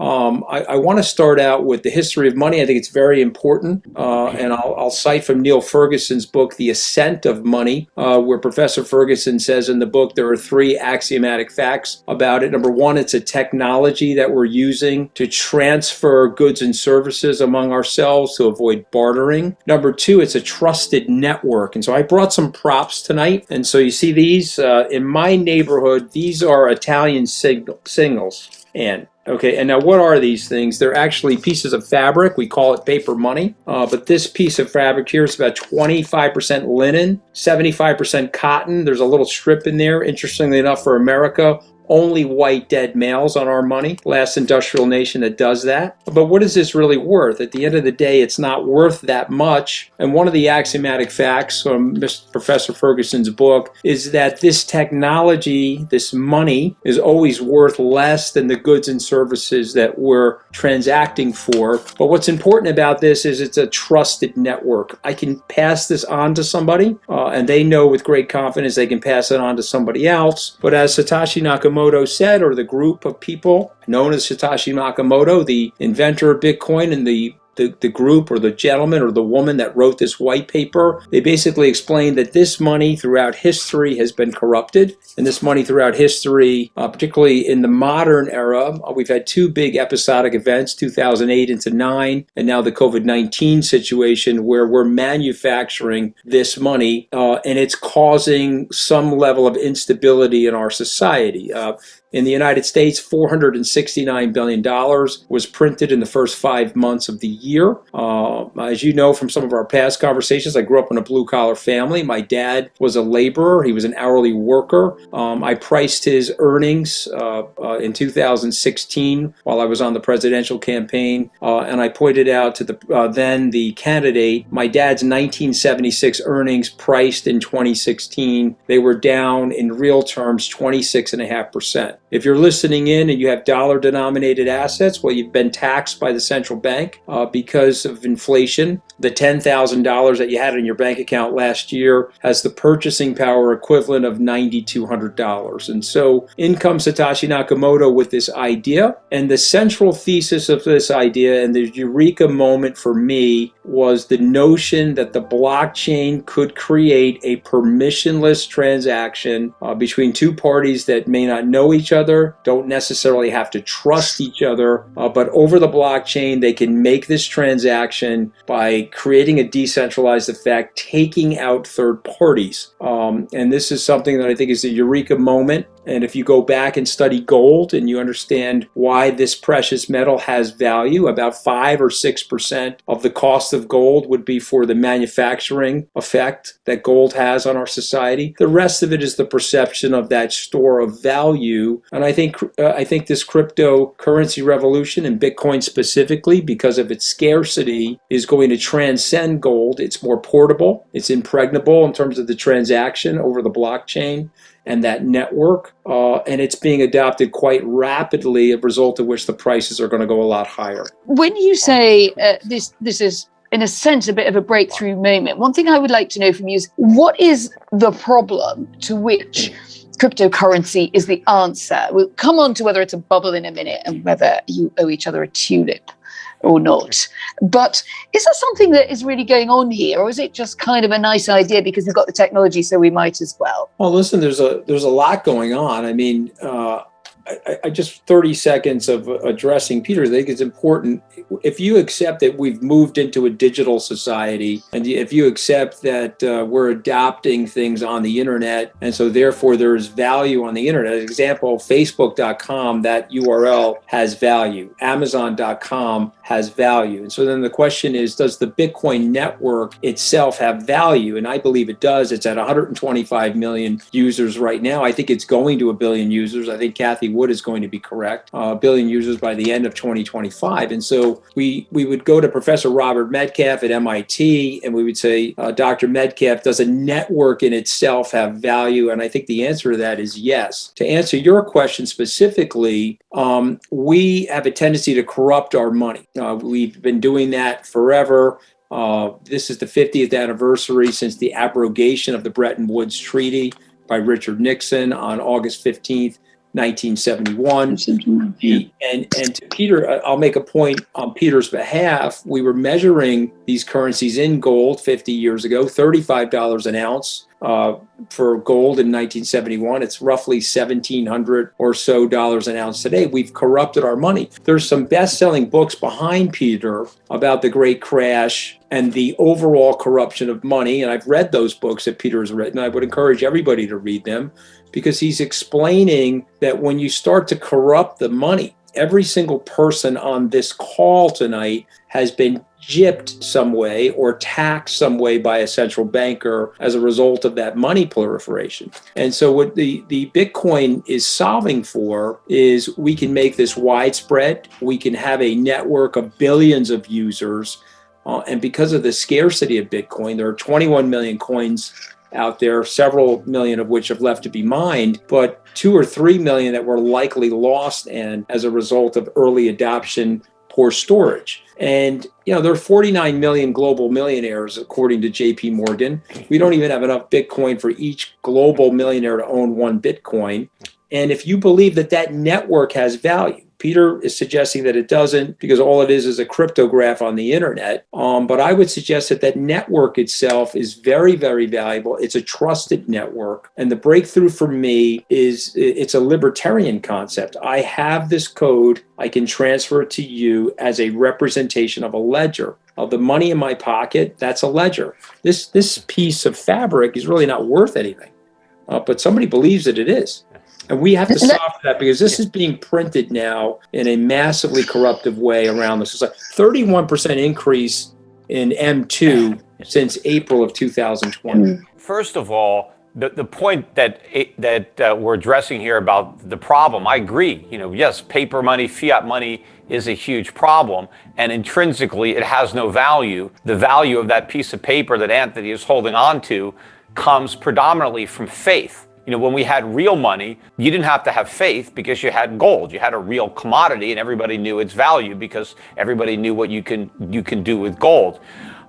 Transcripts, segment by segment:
I want to start out with the history of money. I think it's very important, and I'll cite from Neil Ferguson's book, The Ascent of Money, where Professor Ferguson says in the book there are three axiomatic facts about it. Number one, it's a technology that we're using to transfer goods and services among ourselves to avoid bartering. Number two, it's a trusted network. And so I brought some props tonight. And so you see these in my neighborhood, these are Italian singles. And now what are these things? They're actually pieces of fabric. We call it paper money. But this piece of fabric here is about 25% linen, 75% cotton. There's a little strip in there. Interestingly enough, for America, only white dead males on our money. Last industrial nation that does that. But what is this really worth? At the end of the day, it's not worth that much. And one of the axiomatic facts from Professor Ferguson's book is that this technology, this money, is always worth less than the goods and services that we're transacting for. But what's important about this is it's a trusted network. I can pass this on to somebody, and they know with great confidence they can pass it on to somebody else. But as Satoshi Nakamoto said, or the group of people known as Satoshi Nakamoto, the inventor of Bitcoin, and the group or the gentleman or the woman that wrote this white paper, they basically explained that this money throughout history has been corrupted. And this money throughout history, particularly in the modern era, we've had two big episodic events, 2008 into 9, and now the COVID-19 situation where we're manufacturing this money and it's causing some level of instability in our society. In the United States, $469 billion was printed in the first 5 months of the year. As you know from some of our past conversations, I grew up in a blue-collar family. My dad was a laborer. He was an hourly worker. I priced his earnings in 2016 while I was on the presidential campaign, and I pointed out to the candidate, my dad's 1976 earnings priced in 2016, they were down in real terms 26.5%. If you're listening in and you have dollar-denominated assets, well, you've been taxed by the central bank because of inflation. The $10,000 that you had in your bank account last year has the purchasing power equivalent of $9,200. And so in comes Satoshi Nakamoto with this idea. And the central thesis of this idea and the eureka moment for me was the notion that the blockchain could create a permissionless transaction between two parties that may not know each other, don't necessarily have to trust each other, but over the blockchain, they can make this transaction by creating a decentralized effect, taking out third parties. And this is something that I think is a eureka moment. And if you go back and study gold and you understand why this precious metal has value, about 5 or 6% of the cost of gold would be for the manufacturing effect that gold has on our society. The rest of it is the perception of that store of value. And I think this cryptocurrency revolution, and Bitcoin specifically, because of its scarcity, is going to transcend gold. It's more portable. It's impregnable in terms of the transaction over the blockchain and that network, and it's being adopted quite rapidly, a result of which the prices are going to go a lot higher. When you say this is, in a sense, a bit of a breakthrough moment, one thing I would like to know from you is, what is the problem to which cryptocurrency is the answer? We'll come on to whether it's a bubble in a minute and whether you owe each other a tulip or not. But is there something that is really going on here, or is it just kind of a nice idea because we've got the technology, so we might as well? Well, listen, there's a lot going on. I mean, I just 30 seconds of addressing Peter. I think it's important. If you accept that we've moved into a digital society, and if you accept that we're adopting things on the internet, and so therefore there is value on the internet. As an example, Facebook.com, that URL has value. Amazon.com has value. And so then the question is, does the Bitcoin network itself have value? And I believe it does. It's at 125 million users right now. I think it's going to 1 billion users. I think Cathie Wood is going to be correct. 1 billion users by the end of 2025. And so we would go to Professor Robert Metcalfe at MIT and we would say, Dr. Metcalfe, does a network in itself have value? And I think the answer to that is yes. To answer your question specifically, we have a tendency to corrupt our money. We've been doing that forever. This is the 50th anniversary since the abrogation of the Bretton Woods Treaty by Richard Nixon on August 15th, 1971. And to Peter, I'll make a point on Peter's behalf. We were measuring these currencies in gold 50 years ago, $35 an ounce for gold in 1971. It's roughly $1,700 or so dollars an ounce today. We've corrupted our money. There's some best-selling books behind Peter about the Great Crash and the overall corruption of money. And I've read those books that Peter has written. I would encourage everybody to read them, because he's explaining that when you start to corrupt the money, every single person on this call tonight has been gypped some way or taxed some way by a central banker as a result of that money proliferation. And so what the Bitcoin is solving for is we can make this widespread. We can have a network of billions of users. And because of the scarcity of Bitcoin, there are 21 million coins out there, several million of which have left to be mined, but 2 or 3 million that were likely lost and as a result of early adoption, poor storage. And, there are 49 million global millionaires, according to JP Morgan. We don't even have enough Bitcoin for each global millionaire to own one Bitcoin. And if you believe that that network has value, Peter is suggesting that it doesn't, because all it is a cryptograph on the internet. But I would suggest that that network itself is very, very valuable. It's a trusted network. And the breakthrough for me is it's a libertarian concept. I have this code. I can transfer it to you as a representation of a ledger. Of the money in my pocket, that's a ledger. This piece of fabric is really not worth anything. But somebody believes that it is. And we have to stop that, because this is being printed now in a massively corruptive way around this. It's like 31% increase in M2 since April of 2020. First of all, the point that we're addressing here about the problem, I agree. Yes, paper money, fiat money is a huge problem, and intrinsically it has no value. The value of that piece of paper that Anthony is holding on to comes predominantly from faith. When we had real money, you didn't have to have faith because you had gold. You had a real commodity, and everybody knew its value because everybody knew what you can do with gold.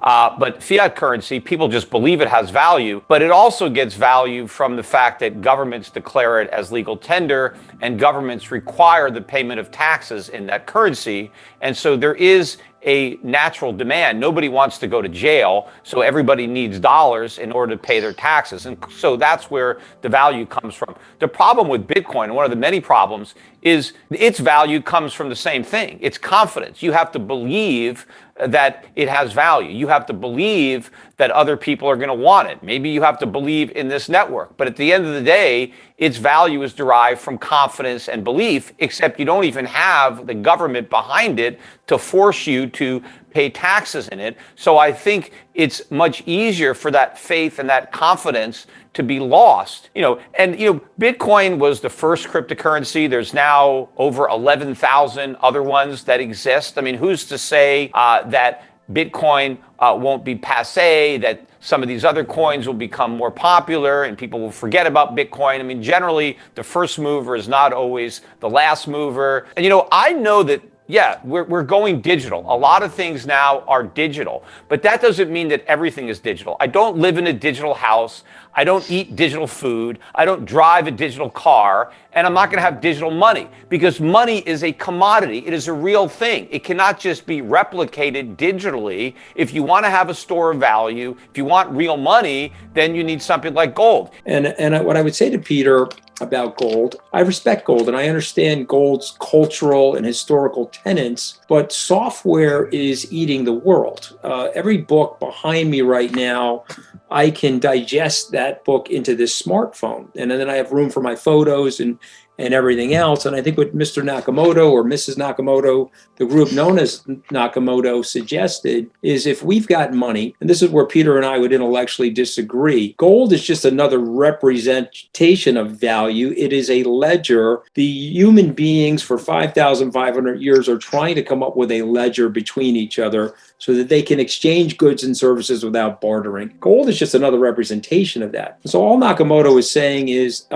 But fiat currency, people just believe it has value, but it also gets value from the fact that governments declare it as legal tender, and governments require the payment of taxes in that currency. And so there is a natural demand. Nobody wants to go to jail, so everybody needs dollars in order to pay their taxes. And so that's where the value comes from. The problem with Bitcoin, one of the many problems, is its value comes from the same thing. It's confidence. You have to believe that it has value. You have to believe that other people are going to want it. Maybe you have to believe in this network. But at the end of the day, its value is derived from confidence and belief, except you don't even have the government behind it to force you to pay taxes in it. So I think it's much easier for that faith and that confidence to be lost. Bitcoin was the first cryptocurrency. There's now over 11,000 other ones that exist. I mean, who's to say that Bitcoin won't be passé, that some of these other coins will become more popular and people will forget about Bitcoin? I mean, generally, the first mover is not always the last mover. And, I know that, yeah, we're going digital. A lot of things now are digital, but that doesn't mean that everything is digital. I don't live in a digital house. I don't eat digital food. I don't drive a digital car, and I'm not going to have digital money, because money is a commodity. It is a real thing. It cannot just be replicated digitally. If you want to have a store of value, if you want real money, then you need something like gold. And what I would say to Peter about gold, I respect gold and I understand gold's cultural and historical tenets, but software is eating the world. Every book behind me right now, I can digest that book into this smartphone. And then I have room for my photos and everything else. And I think what Mr. Nakamoto or Mrs. Nakamoto, the group known as Nakamoto, suggested is if we've got money, and this is where Peter and I would intellectually disagree, gold is just another representation of value. It is a ledger. The human beings for 5,500 years are trying to come up with a ledger between each other so that they can exchange goods and services without bartering. Gold is just another representation of that. So all Nakamoto is saying is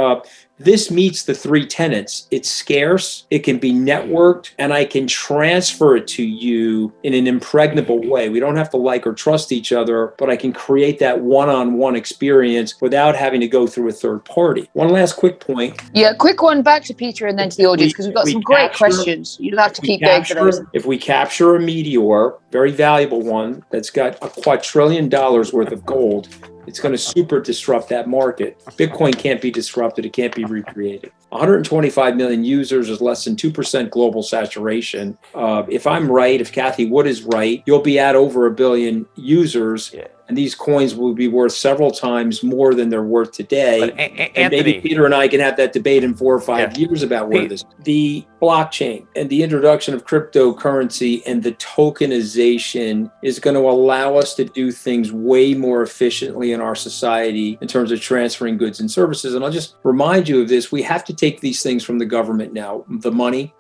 this meets the three tenets. It's scarce, it can be networked, and I can transfer it to you in an impregnable way. We don't have to like or trust each other, but I can create that one-on-one experience without having to go through a third party. One last quick point. Yeah, quick one back to Peter and then to the audience, because we've got some great questions. You'll have to keep going for those. If we capture a meteor, very valuable one, that's got $2 quadrillion worth of gold, it's going to super disrupt that market. Bitcoin can't be disrupted. It can't be recreated. 125 million users is less than 2% global saturation. If I'm right, if Cathie Wood is right, you'll be at over 1 billion users. Yeah. And these coins will be worth several times more than they're worth today. But, and maybe Peter and I can have that debate in 4 or 5 years about where this. The blockchain and the introduction of cryptocurrency and the tokenization is going to allow us to do things way more efficiently in our society in terms of transferring goods and services. And I'll just remind you of this. We have to take these things from the government now, the money.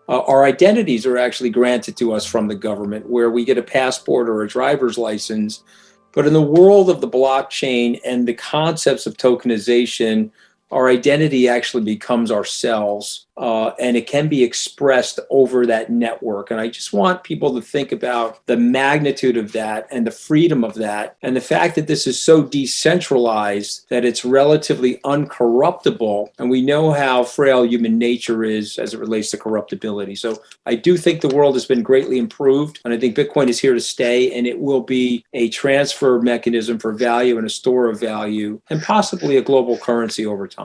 Our identities are actually granted to us from the government, where we get a passport or a driver's license. But in the world of the blockchain and the concepts of tokenization, our identity actually becomes ourselves, and it can be expressed over that network. And I just want people to think about the magnitude of that and the freedom of that, and the fact that this is so decentralized that it's relatively uncorruptible. And we know how frail human nature is as it relates to corruptibility. So I do think the world has been greatly improved, and I think Bitcoin is here to stay, and it will be a transfer mechanism for value and a store of value, and possibly a global currency over time.